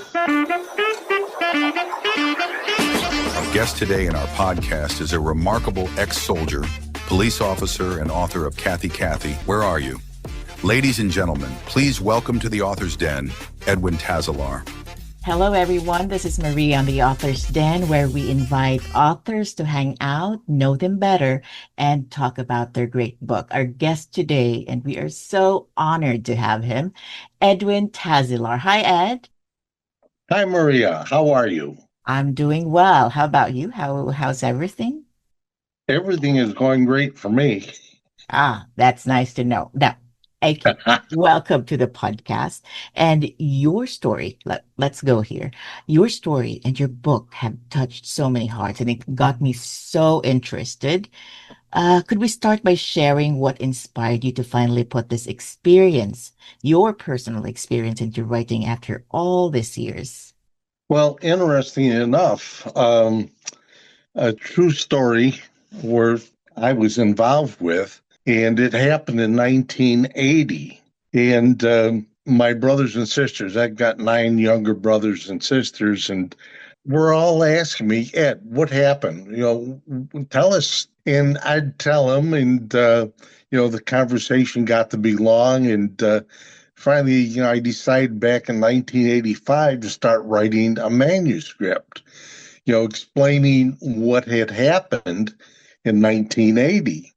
Our guest today in our podcast is a remarkable ex-soldier, police officer, and author of Cathy, Where Are You? Ladies and gentlemen, please welcome to the Author's Den, Edwin Tazelaar. Hello, everyone. This is Marie on the Author's Den, where we invite authors to hang out, know them better, and talk about their great book. Our guest today, and we are so honored to have him, Edwin Tazelaar. Hi, Ed. Hi, Maria. How are you? I'm doing well. How about you? How's everything? Everything is going great for me. That's nice to know. Now, okay, welcome to the podcast. And your story, let's go here. Your story and your book have touched so many hearts, and it got me so interested. Could we start by sharing what inspired you to finally put this experience, your personal experience, into writing after all these years? Well, interesting enough, a true story where I was involved with, and it happened in 1980. And my brothers and sisters, I've got 9 younger brothers and sisters, and we're all asking me, Ed, what happened? Tell us. And I'd tell them, and the conversation got to be long, and finally, I decided back in 1985 to start writing a manuscript, explaining what had happened in 1980.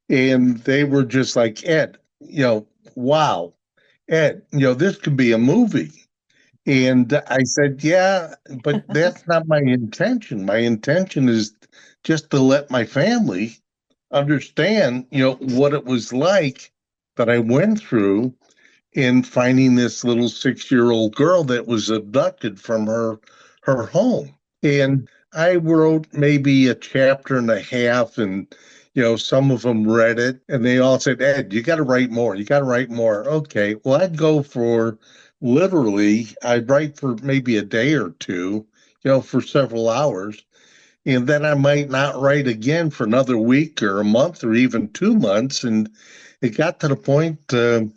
And they were just like, Ed, wow, Ed, this could be a movie. And I said, yeah, but that's not my intention. My intention is just to let my family understand, what it was like that I went through in finding this little 6-year-old girl that was abducted from her home. And I wrote maybe a chapter and a half, and some of them read it, and they all said, Ed, you got to write more. You got to write more. Okay, well, I'd write for maybe a day or two, for several hours. And then I might not write again for another week or a month or even 2 months. And it got to the point that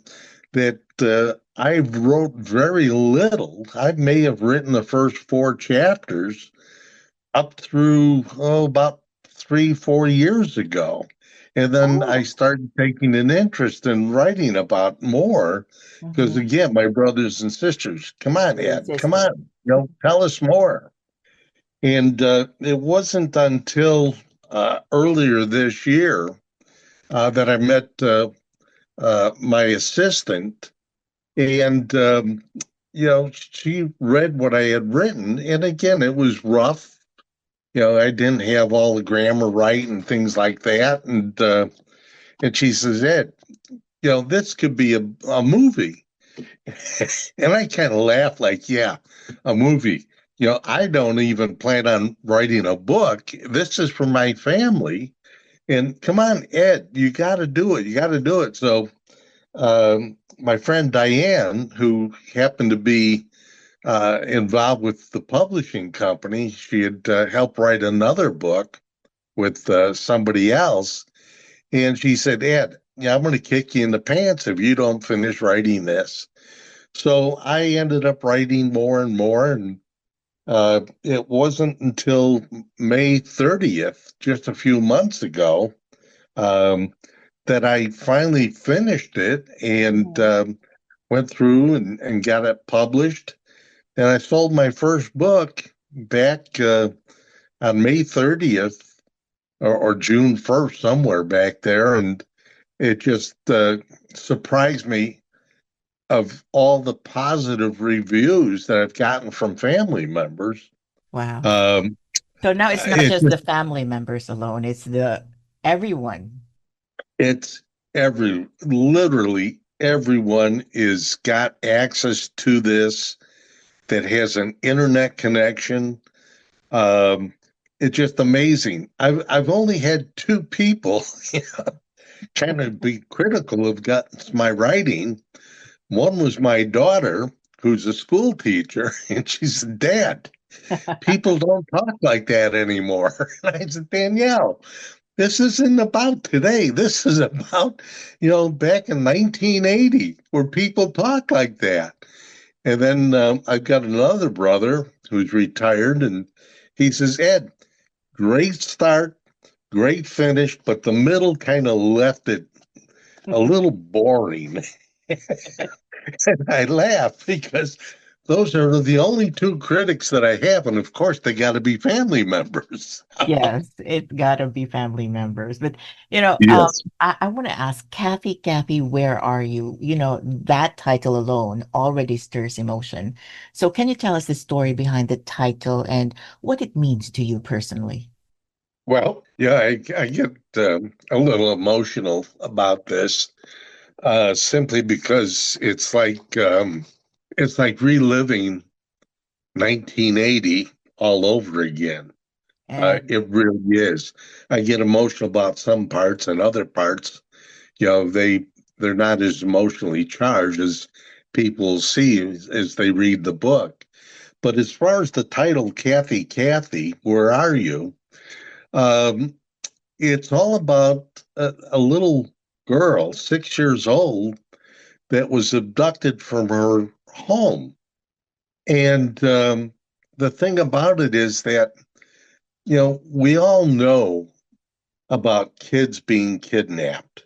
I wrote very little. I may have written the first 4 chapters up through, about 3-4 years ago. And then I started taking an interest in writing about more because, again, my brothers and sisters, come on, Ed, come on, tell us more. And it wasn't until earlier this year that I met my assistant, and she read what I had written, and again, it was rough. I didn't have all the grammar right and things like that, and she says, Ed, this could be a movie. And I kind of laughed like, yeah, a movie. I don't even plan on writing a book. This is for my family. And come on, Ed, you got to do it. You got to do it. So my friend Diane, who happened to be involved with the publishing company, she had helped write another book with somebody else. And she said, Ed, I'm going to kick you in the pants if you don't finish writing this. So I ended up writing more and more. And it wasn't until May 30th, just a few months ago, that I finally finished it and went through and got it published. And I sold my first book back on May 30th or June 1st, somewhere back there. And it just surprised me of all the positive reviews that I've gotten from family members. Wow. So now it's not just the family members alone, it's everyone. It's literally everyone is got access to this that has an internet connection. It's just amazing. I've only had 2 people kind of be critical of my writing. One was my daughter, who's a school teacher, and she said, Dad, people don't talk like that anymore. And I said, Danielle, this isn't about today. This is about, back in 1980, where people talk like that. And then I've got another brother who's retired, and he says, Ed, great start, great finish, but the middle kind of left it a little boring. And I laugh because those are the only two critics that I have. And of course, they got to be family members. Yes, it gotta be family members. But Yes. I want to ask Kathy, where are you? That title alone already stirs emotion. So can you tell us the story behind the title and what it means to you personally? Well, yeah, I get a little emotional about this simply because it's like reliving 1980 all over again. And It really is. I get emotional about some parts, and other parts, they're not as emotionally charged as people see as they read the book. But as far as the title, Cathy, where are you? Um, it's all about a little girl, 6 years old, that was abducted from her home. And the thing about it is that, we all know about kids being kidnapped.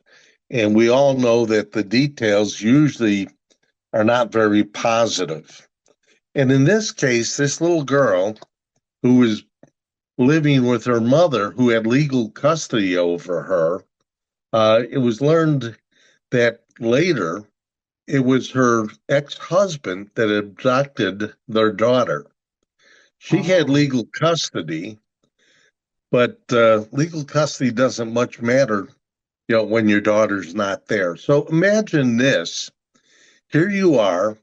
And we all know that the details usually are not very positive. And in this case, this little girl who was living with her mother, who had legal custody over her, it was learned that later it was her ex-husband that abducted their daughter. She had oh, legal custody, but legal custody doesn't much matter, when your daughter's not there. So imagine this. Here you are.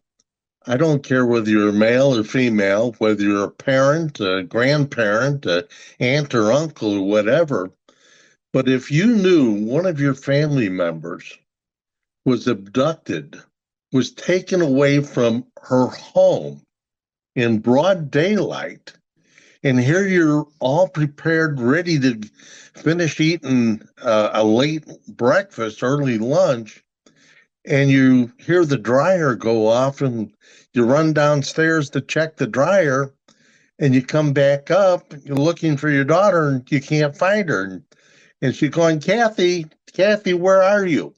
I don't care whether you're male or female, whether you're a parent, a grandparent, a aunt or uncle or whatever. But if you knew one of your family members was abducted, was taken away from her home in broad daylight, and here you're all prepared, ready to finish eating a late breakfast, early lunch, and you hear the dryer go off, and you run downstairs to check the dryer, and you come back up, you're looking for your daughter, and you can't find her. And she's going, Cathy, where are you?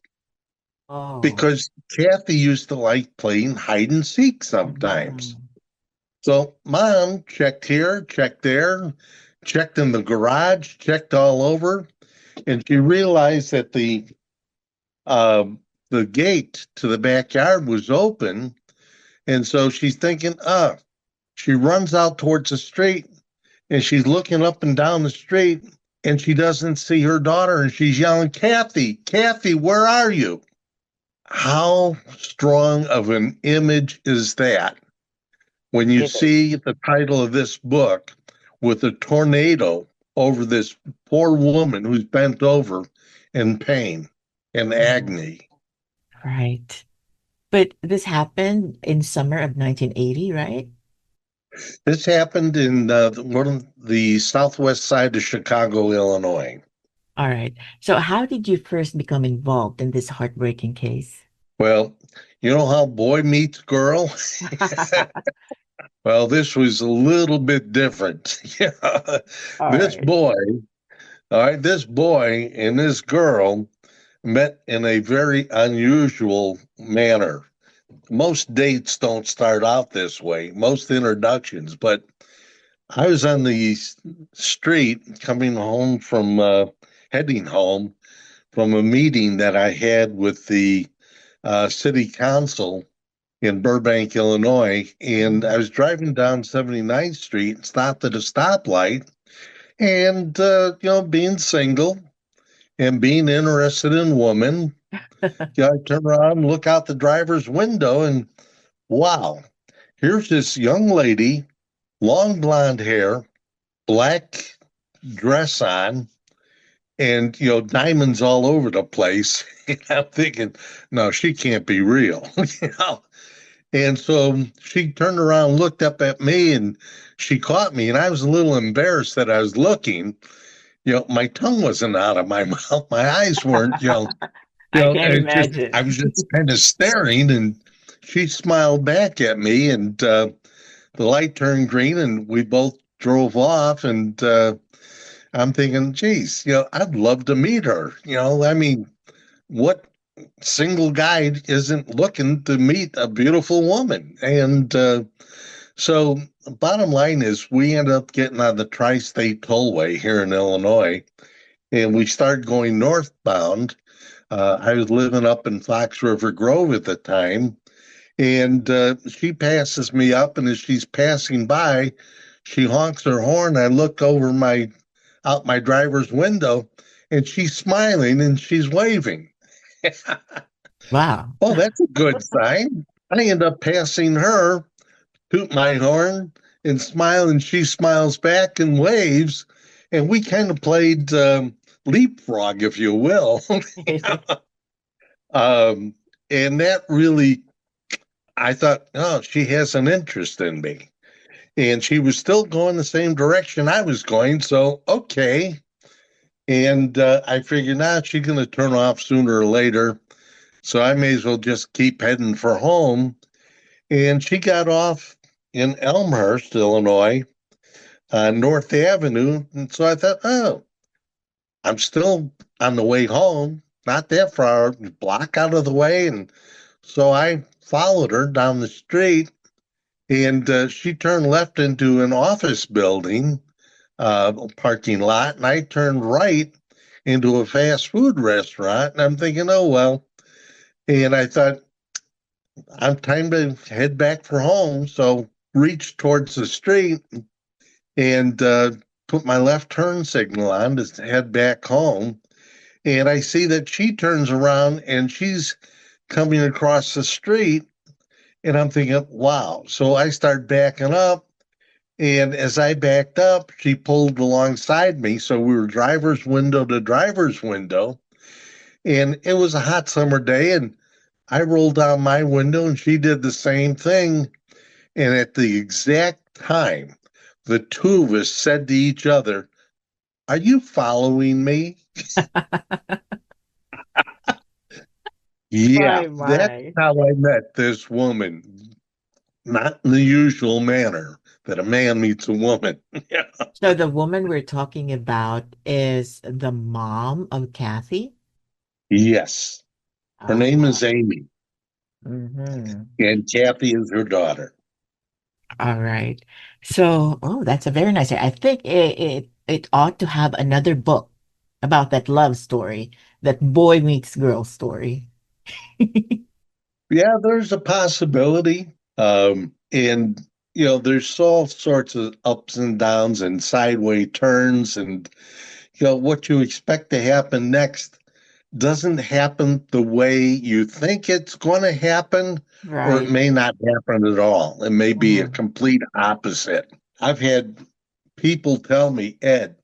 oh, Because Cathy used to like playing hide and seek wow. sometimes. So mom checked here, checked there, checked in the garage, checked all over, and she realized that the gate to the backyard was open, and so she's thinking, she runs out towards the street, and she's looking up and down the street, and she doesn't see her daughter, and she's yelling, Cathy, where are you? How strong of an image is that? When you It is. see the title of this book with a tornado over this poor woman who's bent over in pain and Mhm. agony. Right. But this happened in summer of 1980, right? This happened in one of the southwest side of Chicago, Illinois. All right. So how did you first become involved in this heartbreaking case? Well, you know how boy meets girl? Well, this was a little bit different. Yeah. All This right. boy, all right, this boy and this girl met in a very unusual manner. Most dates don't start out this way, most introductions, but I was on the street coming home from heading home from a meeting that I had with the city council in Burbank, Illinois, and I Mhm. was driving down 79th Street, stopped at a stoplight, and being single and being interested in women, I turn around, look out the driver's window, and wow, here's this young lady, long blonde hair, black dress on, and diamonds all over the place. And I'm thinking, no, she can't be real. you know. And so she turned around, looked up at me, and she caught me, and I was a little embarrassed that I was looking. My tongue wasn't out of my mouth, my eyes weren't, I can it's just imagine. I was just kind of staring, and she smiled back at me, and the light turned green, and we both drove off. And I'm thinking, geez, I'd love to meet her. I mean, what single guy isn't looking to meet a beautiful woman? And so, bottom line is, we ended up getting on the Tri-State Tollway here in Illinois, and we started going northbound. I was living up in Fox River Grove at the time, and she passes me up, and as she's passing by, she honks her horn. I look out my driver's window, and she's smiling and she's waving. Wow. Oh, that's a good sign. I end up passing her, toot my horn, and smile, and she smiles back and waves, and we kind of played leapfrog, if you will. And that really, I thought, oh, she has an interest in me. And she was still going the same direction I was going. So, okay. And I figured, now she's going to turn off sooner or later. So I may as well just keep heading for home. And she got off in Elmhurst, Illinois, North Avenue. And so I thought, oh, I'm still on the way home, not that far, block out of the way. And so I followed her down the street, and she turned left into an office building parking lot, and I turned right into a fast food restaurant. And I'm thinking, oh, well. And I thought, I'm time to head back for home. So reached towards the street and put my left turn signal on to head back home. And I see that she turns around and she's coming across the street. And I'm thinking, wow. So I start backing up. And as I backed up, she pulled alongside me. So we were driver's window to driver's window. And it was a hot summer day. And I rolled down my window and she did the same thing. And at the exact time, the two of us said to each other, "Are you following me?" Yeah, that's My. how I met this woman. Not in the usual manner that a man meets a woman. Yeah. So the woman we're talking about is the mom of Cathy? Yes. Her Oh, name wow. is Amy, Mm-hmm. and Cathy is her daughter. All right. So, oh, that's a very nice. I think it ought to have another book about that love story, that boy meets girl story. Yeah, there's a possibility. And there's all sorts of ups and downs and sideway turns, and what you expect to happen next doesn't happen the way you think it's going to happen, or it Right. may not happen at all. It may be a Mhm. complete opposite. I've had people tell me, Ed,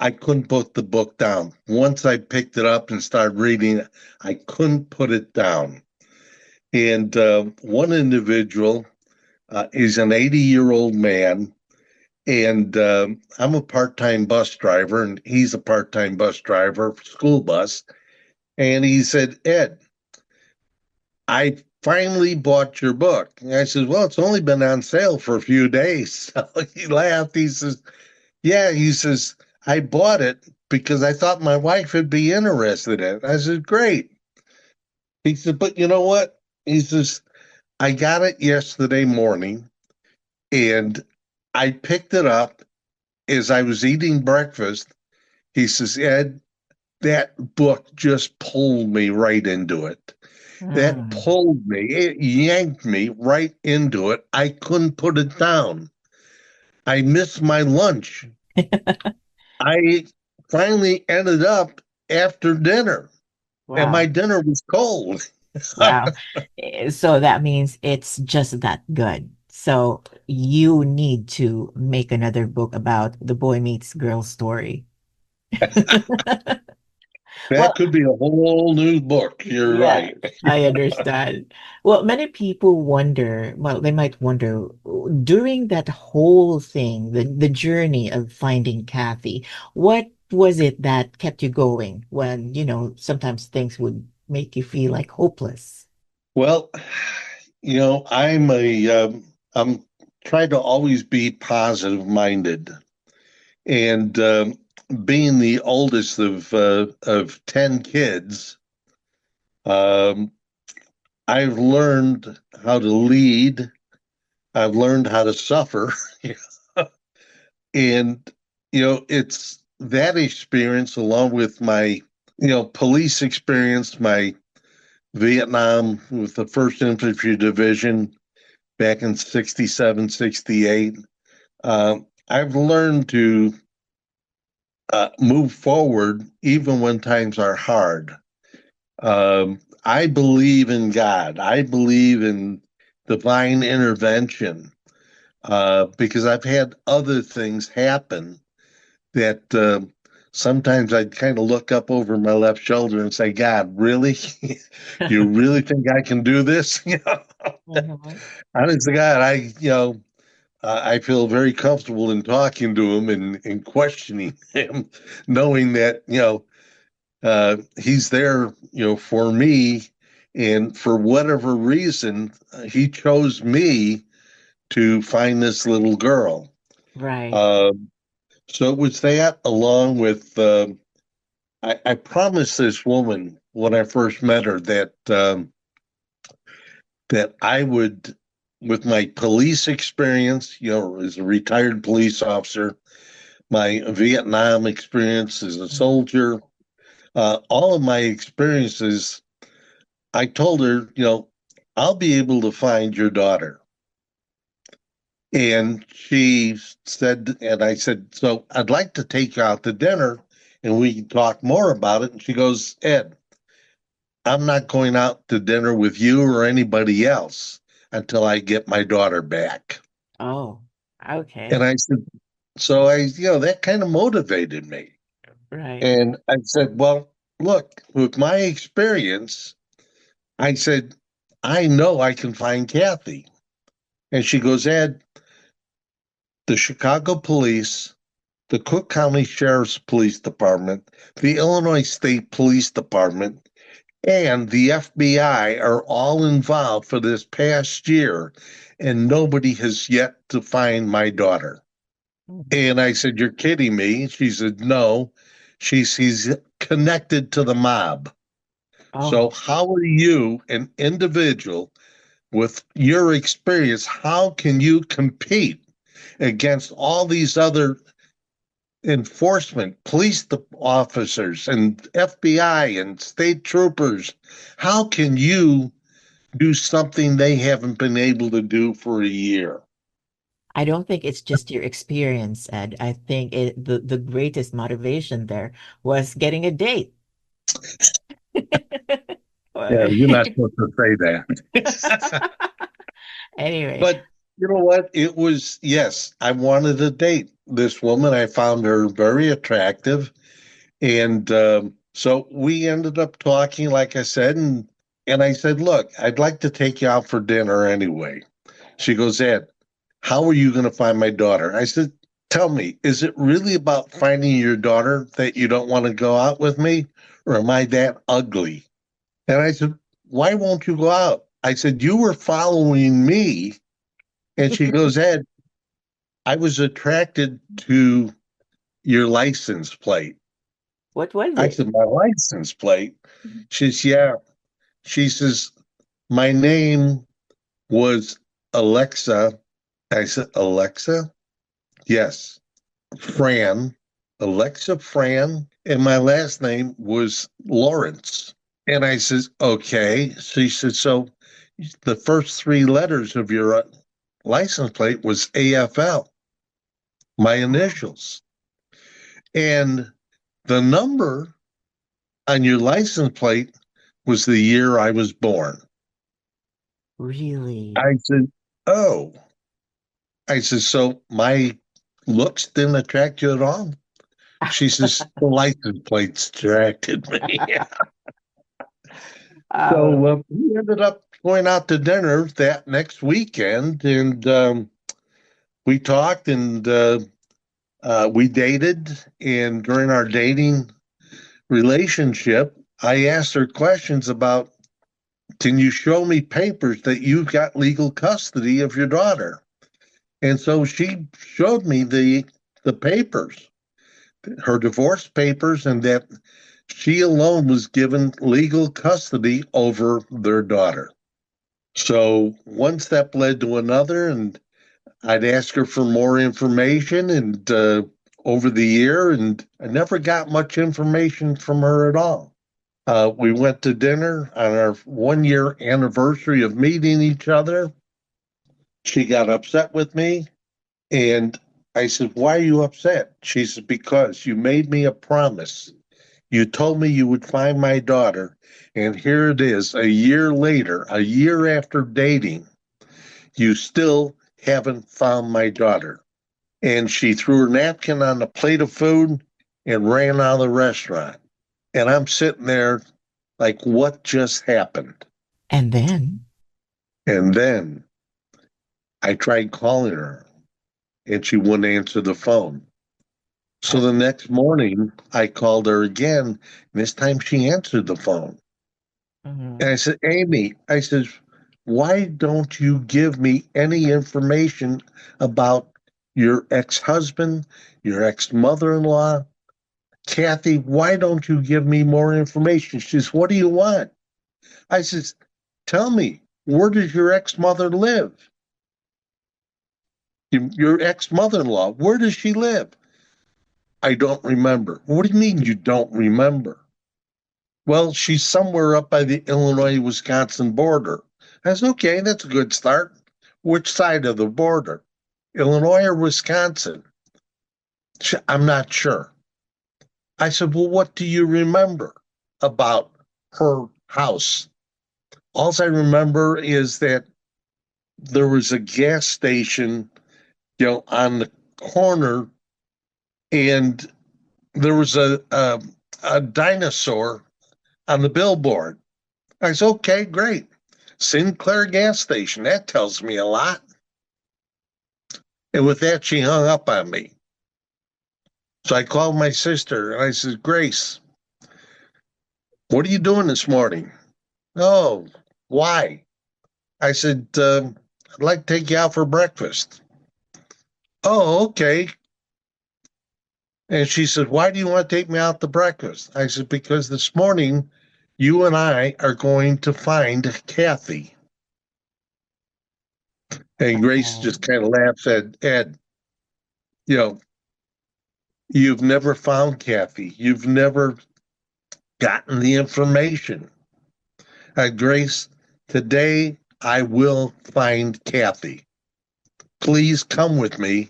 I couldn't put the book down. Once I picked it up and started reading, I couldn't put it down. And one individual is an 80-year-old man, and I'm a part-time bus driver, and he's a part-time bus driver, school bus. And he said, Ed, I finally bought your book. And I said, well, it's only been on sale for a few days. So he laughed. He says, yeah, he says, I bought it because I thought my wife would be interested in it. I said, great. He said, but you know what? He says, I got it yesterday morning, and I picked it up as I was eating breakfast. He says, Ed, that book just pulled me right into it. That Mm. pulled me, it yanked me right into it. I couldn't put it down. I missed my lunch. I finally ended up after dinner, and my Wow. dinner was cold. Wow. So that means it's just that good. So you need to make another book about the boy meets girl story. That Well, could be a whole new book. You're yes, right. I understand. Well, many people wonder, well, they might wonder during that whole thing, the journey of finding Kathy, what was it that kept you going when, sometimes things would make you feel like hopeless? Well, I'm trying to always be positive minded, and being the oldest of 10 kids, um, I've learned how to lead. I've learned how to suffer, and it's that experience along with my police experience, my Vietnam with the First Infantry Division back in 67, 68. I've learned to move forward even when times are hard. I believe in God. I believe in divine intervention because I've had other things happen that sometimes I'd kind of look up over my left shoulder and say, God, really? You really think I can do this? Mhm. Honest to God, I feel very comfortable in talking to him and questioning him, knowing that he's there for me, and for whatever reason he chose me to find this little girl. Right. Um, so it was that, along with I promised this woman when I first met her that I would, with my police experience, as a retired police officer, my Vietnam experience as a Mhm. soldier, all of my experiences, I told her, I'll be able to find your daughter. And she said, and I said, so I'd like to take you out to dinner and we can talk more about it. And she goes, Ed, I'm not going out to dinner with you or anybody else until I get my daughter back. Oh, And okay. I said, that kind of motivated me. Right. And I said, well, look, with my experience, I said, I know I can find Cathy. And she goes, Ed, the Chicago Police, the Cook County Sheriff's Police Department, the Illinois State Police Department, and the FBI are all involved for this past year, and nobody has yet to find my daughter. Mhm. And I said, you're kidding me. She said, no. She's connected to the mob. So Oh, how are you, an individual with your experience, how can you compete against all these other enforcement, officers and FBI and state troopers? How can you do something they haven't been able to do for a year? I don't think it's just your experience, Ed. I think the greatest motivation there was getting a date. Yeah, you're not supposed to say that. Anyway, But you know what? It was, yes, I wanted to date this woman. I found her very attractive. And so we ended up talking, like I said, and I said, look, I'd like to take you out for dinner anyway. She goes, Ed, how are you going to find my daughter? I said, tell me, is it really about finding your daughter that you don't want to go out with me? Or am I that ugly? And I said, why won't you go out? I said, you were following me. And she goes, Ed, I was attracted to your license plate. what was I it? said, my license plate? She says, yeah. She says, my name was Alexa. I said, Alexa? Yes. Fran, Alexa Fran. And my last name was Lawrence. And I says, okay. She said, so the first three letters of your license plate was AFL, my Oh, initials. And the number on your license plate was the year I was born. really? I said, oh. I said, so my looks didn't attract you at all? She says, the license plates attracted me. Oh, So we ended up going out to dinner that next weekend, and we talked and we dated. And during our dating relationship, I asked her questions about can you show me papers that you've got legal custody of your daughter? And so she showed me the papers, her divorce papers, and that she alone was given legal custody over their daughter. So one step led to another, and I'd ask her for more information, and over the year, and I never got much information from her at all. We went to dinner on our 1 year anniversary of meeting each other. She got upset with me, and I said, "Why are you upset?" She said, "Because you made me a promise. You told me you would find my daughter, and here it is, a year later, a year after dating, you still haven't found my daughter." And she threw her napkin on the plate of food and ran out of the restaurant. And I'm sitting there like, what just happened? And then, And then I tried calling her, and she wouldn't answer the phone. So the next morning, I called her again, and this time she answered the phone. And I said, "Amy," I said, "why don't you give me any information about your ex-husband, your ex-mother-in-law? Cathy, why don't you give me more information?" She says, "What do you want?" I says, "Tell me, where does your ex-mother live? Your ex-mother-in-law, where does she live?" "I don't remember." "What do you mean you don't remember?" "Well, she's somewhere up by the Illinois-Wisconsin border." I said, "Okay, that's a good start. Which side of the border? Illinois or Wisconsin?" "I'm not sure." I said, "Well, what do you remember about her house?" "All I remember is that there was a gas station, on the corner, and there was a dinosaur on the billboard." I said, "Okay, great. Sinclair gas station. That tells me a lot." And with that, she hung up on me. So I called my sister and I said, "Grace, what are you doing this morning?" "Oh, why?" I said, "I'd like to take you out for breakfast." "Oh, okay." And she said, "Why do you want to take me out to breakfast?" I said, "Because this morning you and I are going to find Cathy." And Grace oh, just kind of laughs at Ed, you know, "You've never found Cathy. You've never gotten the information." "Grace, today I will find Cathy. Please come with me.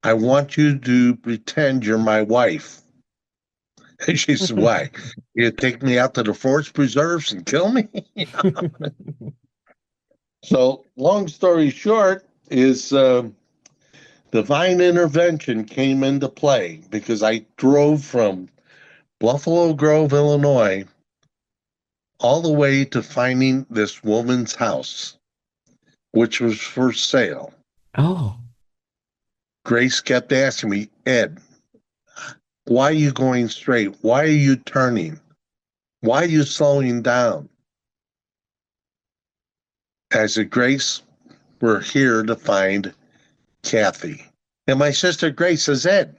I want you to pretend you're my wife." And she said, "Why? You take me out to the forest preserves and kill me?" So, long story short, is divine intervention came into play because I drove from Buffalo Grove, Illinois, all the way to finding this woman's house, which was for sale. oh, Grace kept asking me, "Ed, why are you going straight? Why are you turning? Why are you slowing down?" I said, "Grace, we're here to find Cathy." And my sister Grace says, "Ed,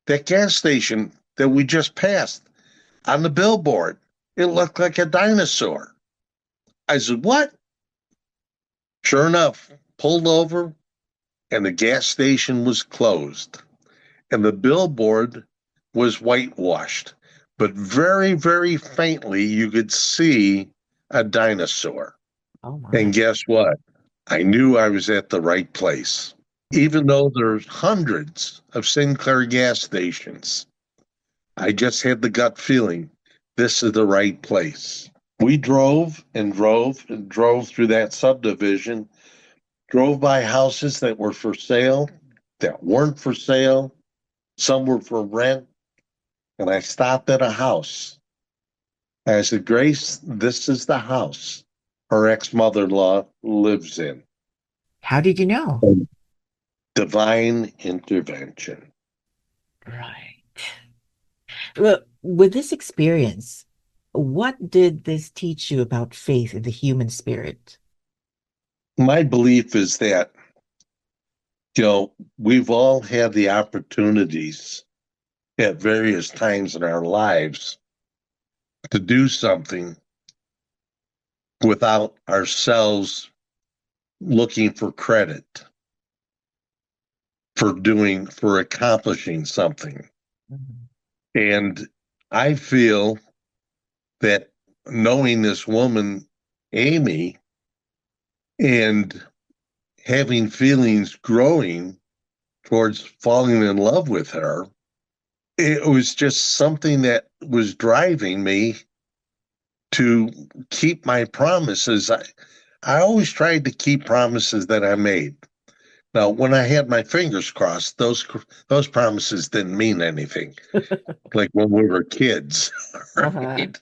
that gas station that we just passed on the billboard, it looked like a dinosaur." I said, "What?" Sure enough, pulled over, and the gas station was closed. And the billboard was whitewashed. But very, very faintly, you could see a dinosaur. oh And my. guess what? I knew I was at the right place. Even though there's hundreds of Sinclair gas stations, I just had the gut feeling this is the right place. We drove and drove and drove through that subdivision, drove by houses that were for sale, that weren't for sale, some were for rent, and I stopped at a house. I said, "Grace, this is the house her ex-mother-in-law lives in." How did you know? Divine intervention. Right. Well, with this experience, What did this teach you about faith in the human spirit? My belief is that, we've all had the opportunities at various times in our lives to do something without ourselves looking for credit for accomplishing something. Mhm. And I feel that knowing this woman, Amy, and having feelings growing towards falling in love with her, it was just something that was driving me to keep my promises. I always tried to keep promises that I made. Now, when I had my fingers crossed, those promises didn't mean anything, like when we were kids, Uh-huh. right?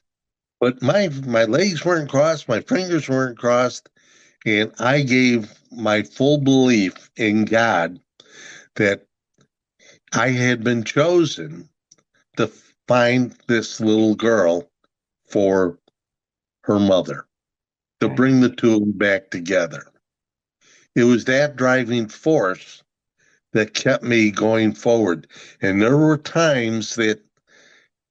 But my legs weren't crossed, my fingers weren't crossed, and I gave my full belief in God that I had been chosen to find this little girl for her mother, to Right. bring the two of them back together. It was that driving force that kept me going forward. And there were times that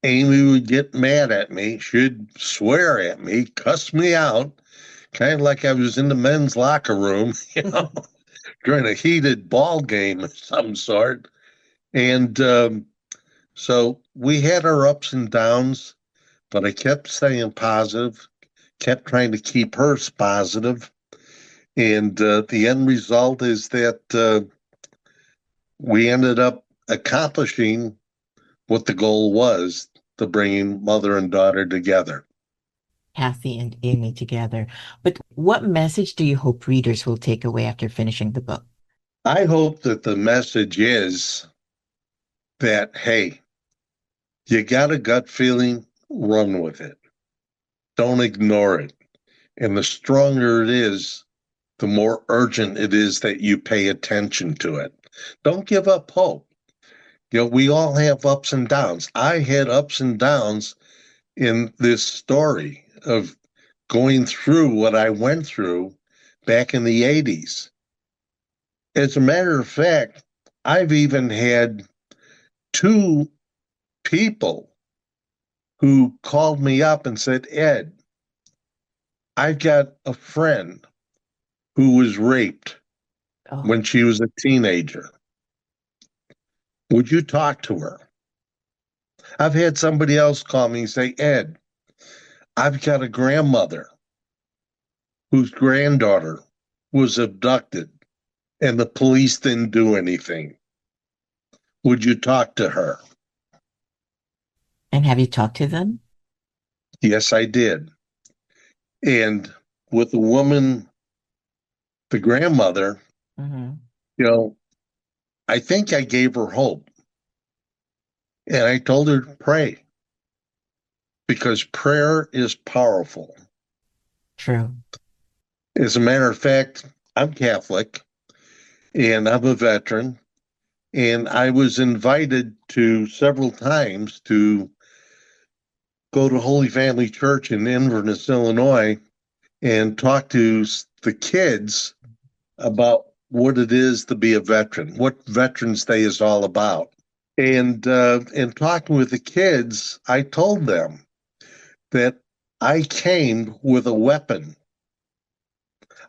Amy would get mad at me. She'd swear at me, cuss me out, kind of like I was in the men's locker room, during a heated ball game of some sort. And so we had our ups and downs, but I kept staying positive, kept trying to keep her positive. And the end result is that we ended up accomplishing what the goal was, to bringing mother and daughter together. Cathy and Amy together. But what message do you hope readers will take away after finishing the book? I hope that the message is that, hey, you got a gut feeling, run with it. Don't ignore it. And the stronger it is, the more urgent it is that you pay attention to it. Don't give up hope. We all have ups and downs. I had ups and downs in this story of going through what I went through back in the 80s. As a matter of fact, I've even had two people who called me up and said, Ed, I've got a friend who was raped Oh, when she was a teenager. Would you talk to her? I've had somebody else call me and say, Ed, I've got a grandmother whose granddaughter was abducted and the police didn't do anything. Would you talk to her? and have you talked to them? Yes, I did. And with the woman, the grandmother, Mm-hmm. you know, I think I gave her hope. And I told her to pray because prayer is powerful. True. As a matter of fact, I'm Catholic and I'm a veteran. And I was invited to several times to go to Holy Family Church in Inverness, Illinois, and talk to the kids about what it is to be a veteran, what Veterans Day is all about. And in talking with the kids, I told them that I came with a weapon.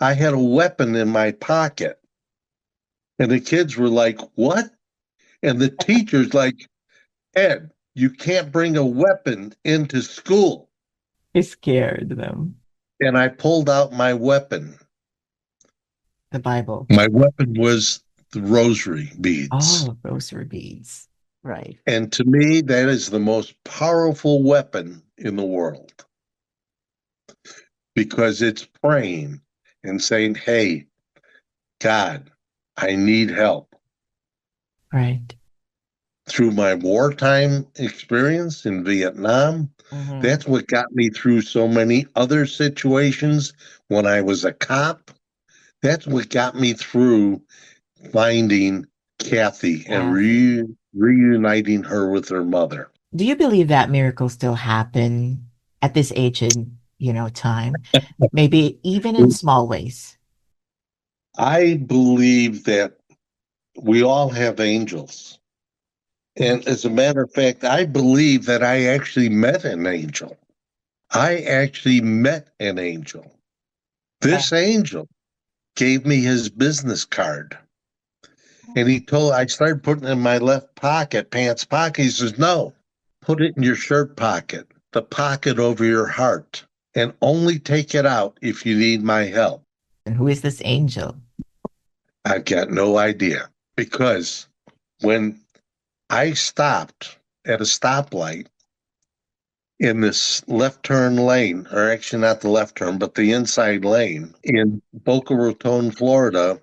I had a weapon in my pocket. And the kids were like, what? And the teacher's like, Ed, you can't bring a weapon into school. You scared them. And I pulled out my weapon. The Bible. My weapon was the rosary beads. Oh, rosary beads. Right. And to me, that is the most powerful weapon in the world because it's praying and saying, hey, God, I need help. Right. Through my wartime experience in Vietnam, Mm-hmm. that's what got me through so many other situations when I was a cop. That's what got me through finding Cathy and Cathy. reuniting her with her mother. Do you believe that miracles still happen at this age in, time, maybe even in small ways. I believe that we all have angels. And as a matter of fact, I believe that I actually met an angel. I actually met an angel. And This angel gave me his business card. And I started putting it in my left pocket, pants pocket. He says, no, put it in your shirt pocket, the pocket over your heart, and only take it out if you need my help. who is this angel? I've got no idea, because when I stopped at a stoplight in this left turn lane, or actually not the left turn, but the inside lane in Boca Raton, Florida,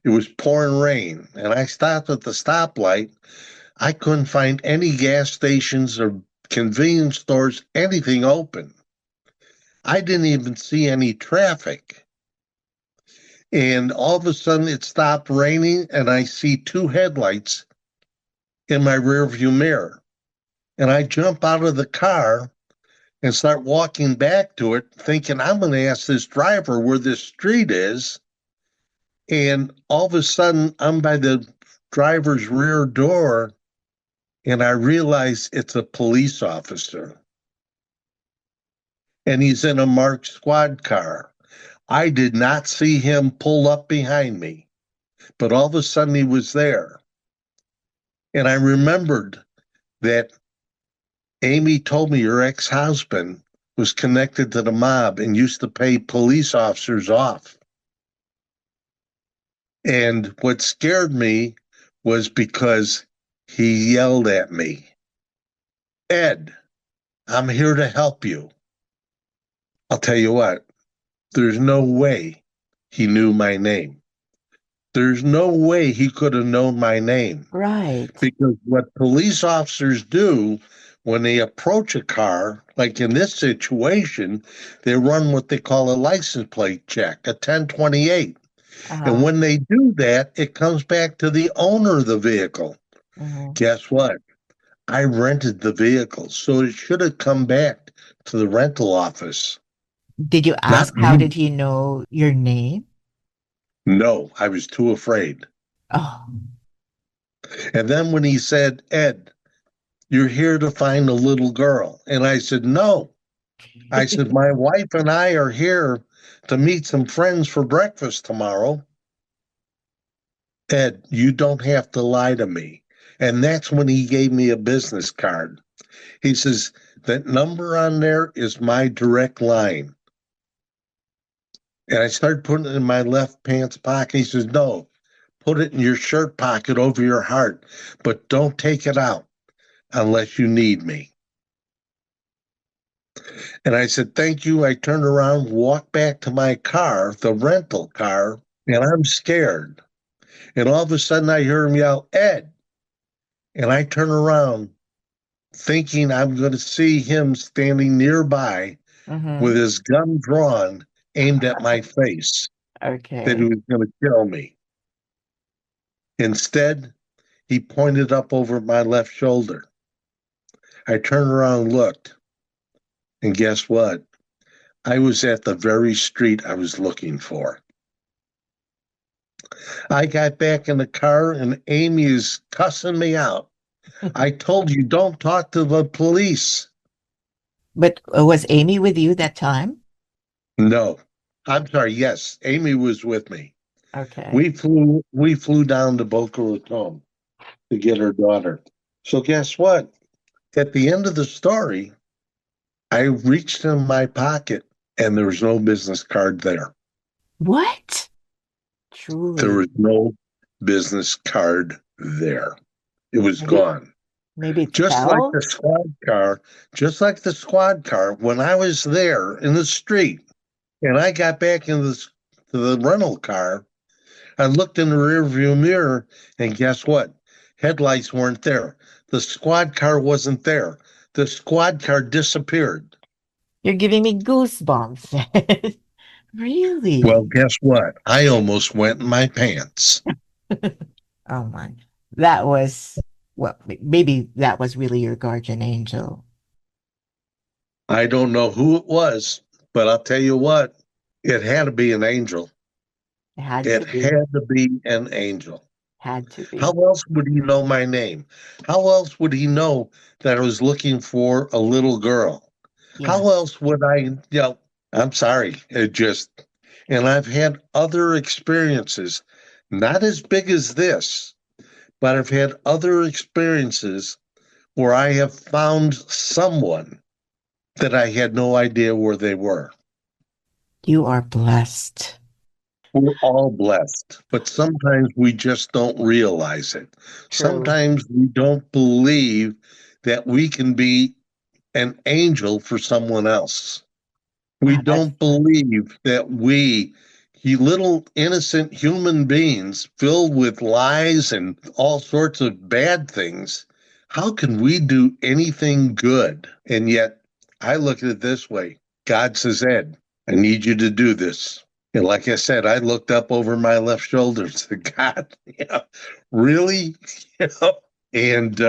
it was pouring rain. And I stopped at the stoplight. I couldn't find any gas stations or convenience stores, anything open. I didn't even see any traffic. And all of a sudden it stopped raining, and I see two headlights in my rearview mirror. And I jump out of the car and start walking back to it, thinking I'm going to ask this driver where this street is. And all of a sudden, I'm by the driver's rear door, and I realize it's a police officer. And he's in a marked squad car. I did not see him pull up behind me, but all of a sudden he was there. And I remembered that Amy told me your ex-husband was connected to the mob and used to pay police officers off. And what scared me was because he yelled at me, Ed, I'm here to help you. I'll tell you what, there's no way he knew my name. There's no way he could have known my name. Right. Because what police officers do when they approach a car, like in this situation, they run what they call a license plate check, a 1028. And when they do that, it comes back to the owner of the vehicle. Guess what? I rented the vehicle, so it should have come back to the rental office. Did you ask Not how me. did he know your name? No, I was too afraid. Oh, And then when he said, Ed, you're here to find a little girl. And I said, no. I said, my wife and I are here to meet some friends for breakfast tomorrow. Ed, you don't have to lie to me. And that's when he gave me a business card. He says, that number on there is my direct line. And I started putting it in my left pants pocket. He says, no, put it in your shirt pocket over your heart, but don't take it out unless you need me. And I said, thank you. I turned around, walked back to my car, the rental car, and I'm scared. And all of a sudden I hear him yell, Ed. And I turn around thinking I'm going to see him standing nearby with his gun drawn, aimed at my face, that he okay. was going to kill me. Instead, he pointed up over my left shoulder. I turned around and looked, and guess what? I was at the very street I was looking for. I got back in the car, and Amy is cussing me out. I told you, don't talk to the police. But was Amy with you that time? No, I'm sorry. Yes, Amy was with me. Okay. We flew down to Boca Raton to get her daughter. So guess what? At the end of the story, I reached in my pocket and there was no business card there. What? There Truly. was no business card there. It was Maybe gone. maybe it Just like fell? the squad car, when I was there in the street and I got back to the rental car, I looked in the rearview mirror and guess what? Headlights weren't there. The squad car wasn't there. The squad car disappeared. You're giving me goosebumps. Well, Really? guess what? I almost went in my pants. Oh my. That was, well, maybe that was really your guardian angel. I don't know who it was, but I'll tell you what, it had to be an angel. It had It to be. had to be an angel. Had to How be. else would he know my name? How else would he know that I was looking for a little girl? Yeah. How else would I, I'm sorry. And I've had other experiences, not as big as this, but I've had other experiences where I have found someone that I had no idea where they were. You are blessed. We're all blessed, but sometimes we just don't realize it. True. Sometimes we don't believe that we can be an angel for someone else. We Ah, that's don't true. believe that you little innocent human beings filled with lies and all sorts of bad things, how can we do anything good? And yet, I look at it this way: God says, Ed, I need you to do this. And like I said, I looked up over my left shoulder and said, God, really? You know? And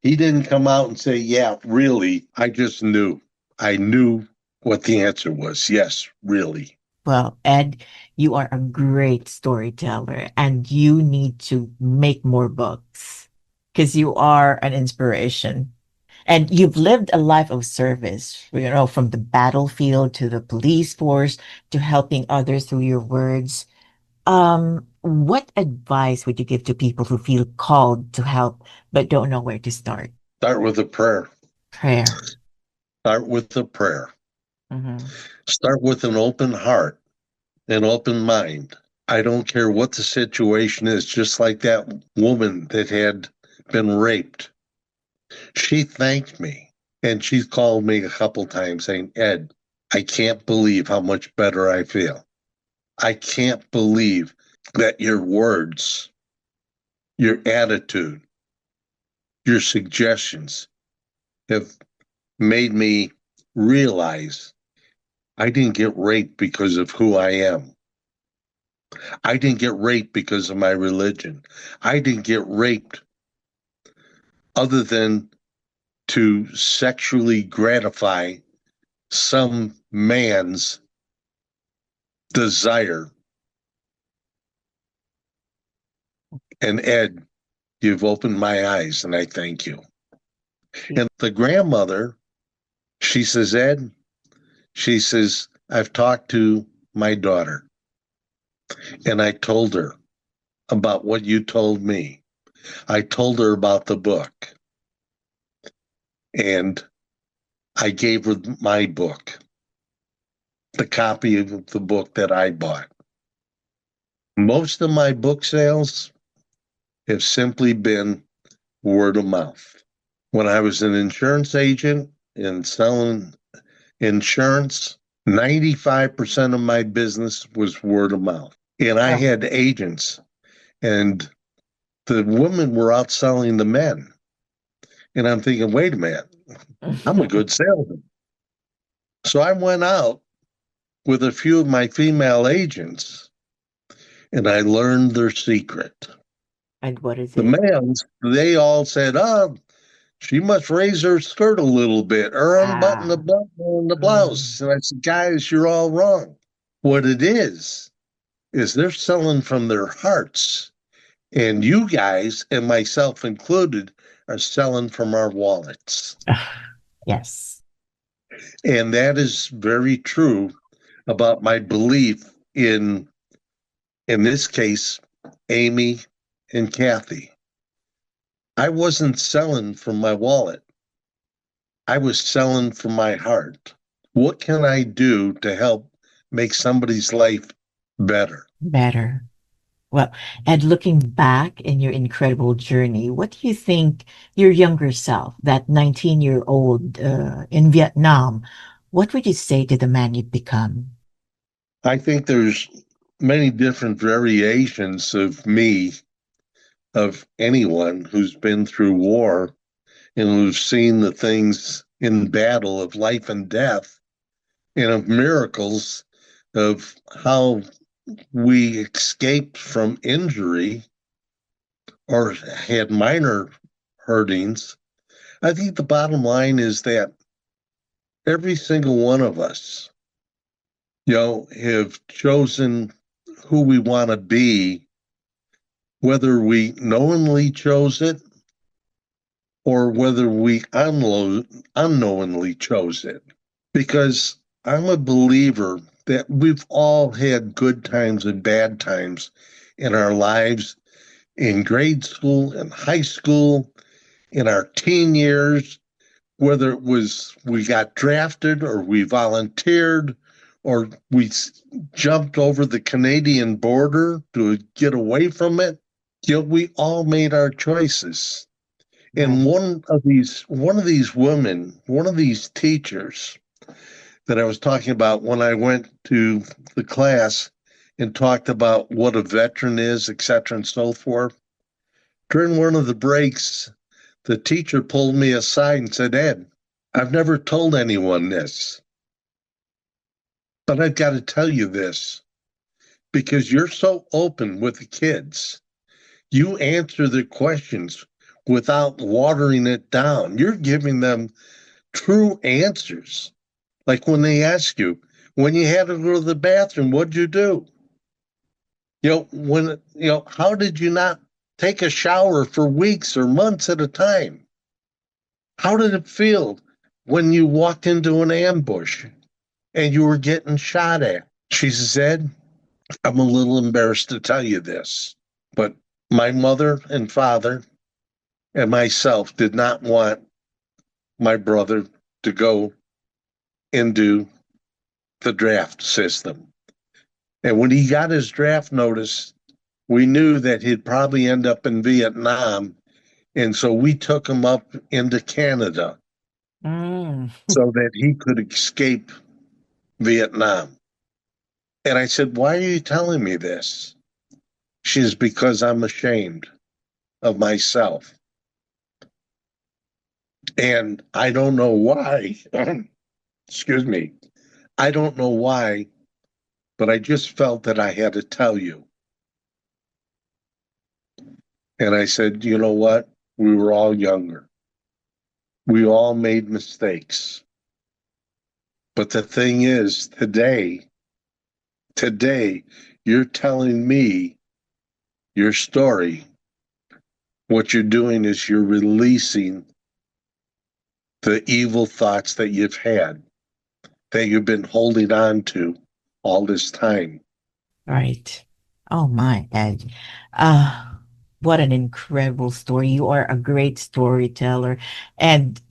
he didn't come out and say, yeah, really. I just knew. I knew what the answer was. Yes, really. Well, Ed, you are a great storyteller and you need to make more books because you are an inspiration. And you've lived a life of service, from the battlefield to the police force to helping others through your words. What advice would you give to people who feel called to help but don't know where to start? Start with a prayer. Prayer. Start with a prayer. Hmm. Start with an open heart, an open mind. I don't care what the situation is, just like that woman that had been raped. She thanked me and she called me a couple times saying, Ed, I can't believe how much better I feel. I can't believe that your words, your attitude, your suggestions have made me realize I didn't get raped because of who I am. I didn't get raped because of my religion. I didn't get raped other than to sexually gratify some man's desire. And Ed, you've opened my eyes, and I thank you. And the grandmother, she says, Ed, she says, I've talked to my daughter, and I told her about what you told me. I told her about the book, and I gave her my book, the copy of the book that I bought. Most of my book sales have simply been word of mouth. When I was an insurance agent and selling insurance, 95% of my business was word of mouth. And I Oh. had agents, and the women were out selling the men. And I'm thinking, wait a minute, I'm a good salesman. So I went out with a few of my female agents and I learned their secret. And what is The it? males, they all said, oh, she must raise her skirt a little bit or unbutton the Ah. button on the Mm. blouse. And I said, guys, you're all wrong. What it is they're selling from their hearts. And you guys, and myself included, are selling from our wallets. Yes. And that is very true about my belief in this case, Amy and Cathy. I wasn't selling from my wallet. I was selling from my heart. What can I do to help make somebody's life better? Better. Well, and looking back in your incredible journey, what do you think your younger self, that 19-year-old in Vietnam, what would you say to the man you've become? I think there's many different variations of me, of anyone who's been through war and who's seen the things in battle of life and death and of miracles of how we escaped from injury or had minor hurtings. I think the bottom line is that every single one of us, have chosen who we want to be, whether we knowingly chose it or whether we unknowingly chose it. Because I'm a believer that we've all had good times and bad times in our lives, in grade school, in high school, in our teen years, whether it was we got drafted or we volunteered or we jumped over the Canadian border to get away from it. We all made our choices. And Right. one of these women, one of these teachers that I was talking about when I went to the class and talked about what a veteran is, et cetera, and so forth. During one of the breaks, the teacher pulled me aside and said, Ed, I've never told anyone this, but I've got to tell you this because you're so open with the kids. You answer their questions without watering it down. You're giving them true answers. Like when they ask you, when you had to go to the bathroom, what'd you do? How did you not take a shower for weeks or months at a time? How did it feel when you walked into an ambush and you were getting shot at? She said, I'm a little embarrassed to tell you this, but my mother and father and myself did not want my brother to go into the draft system. And when he got his draft notice, we knew that he'd probably end up in Vietnam. And so we took him up into Canada Mm. so that he could escape Vietnam. And I said, why are you telling me this? She says, because I'm ashamed of myself. And I don't know why. Excuse me. I don't know why, but I just felt that I had to tell you. And I said, you know what? We were all younger. We all made mistakes. But the thing is, today, you're telling me your story. What you're doing is you're releasing the evil thoughts that you've had, that you've been holding on to all this time. Right. Oh my, Ed. Uh, what an incredible story. You are a great storyteller. And,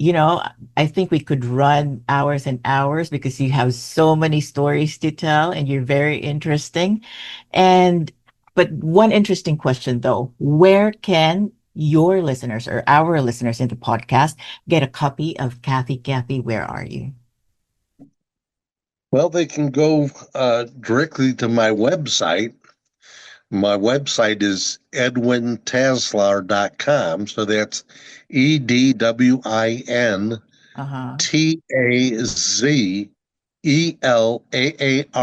I think we could run hours and hours because you have so many stories to tell and you're very interesting. But one interesting question though, where can your listeners or our listeners in the podcast get a copy of Cathy? Cathy, where are you? Well, they can go directly to my website. My website is edwintazelaar.com. So that's Uh-huh.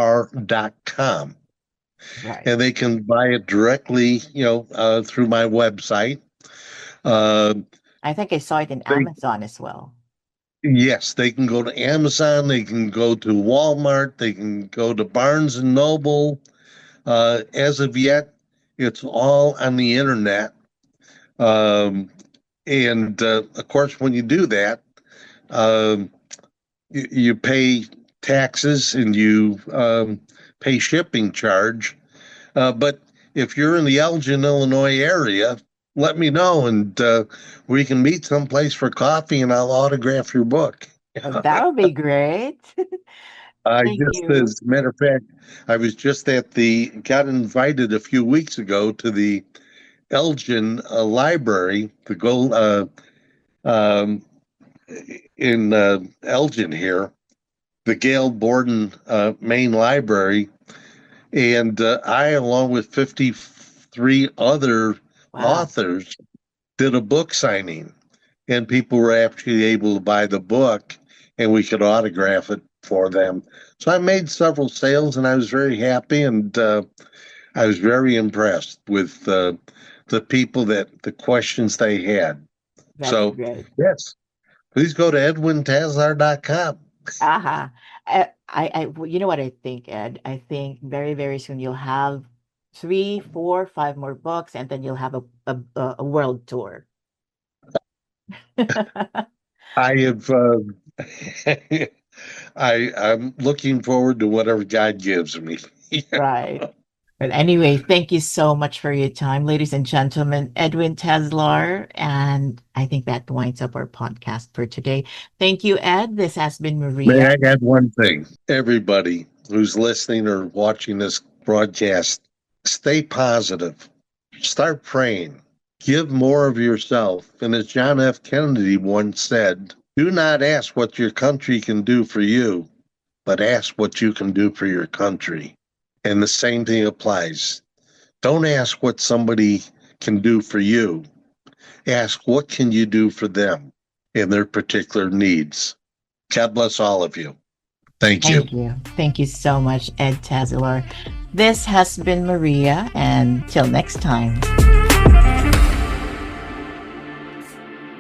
EDWINTAZELAAR.com. Right. And they can buy it directly, through my website. Uh, I think I saw it in they Amazon as well. Yes, they can go to Amazon, they can go to Walmart, they can go to Barnes and Noble. As of yet, it's all on the internet. Um, and of course, when you do that, um, you pay taxes and you pay shipping charge. But if you're in the Elgin, Illinois area, let me know and we can meet someplace for coffee and I'll autograph your book. Oh, that would be great. Thank you. As a matter of fact, I was just got invited a few weeks ago to the Elgin Library, the Gold um, in Elgin here, the Gail Borden main library, and I, along with 53 other Wow. authors, did a book signing, and people were actually able to buy the book, and we could autograph it for them. So I made several sales, and I was very happy, and I was very impressed with the people the questions they had. That's So, great. yes, please go to edwintazelaar.com. Uh-huh. You know what I think, Ed? I think very, very soon you'll have three, four, five more books, and then you'll have a world tour. I have. I'm looking forward to whatever God gives me. Right. But anyway, thank you so much for your time, ladies and gentlemen. Edwin Tazelaar, and I think that winds up our podcast for today. Thank you, Ed. This has been May Maria. I add one thing? Everybody who's listening or watching this broadcast, stay positive. Start praying. Give more of yourself. And as John F. Kennedy once said, do not ask what your country can do for you, but ask what you can do for your country. And the same thing applies. Don't ask what somebody can do for you. Ask what can you do for them in their particular needs. God bless all of you. Thank you. Thank you. Thank you so much, Ed Tazelaar. This has been Maria, and till next time.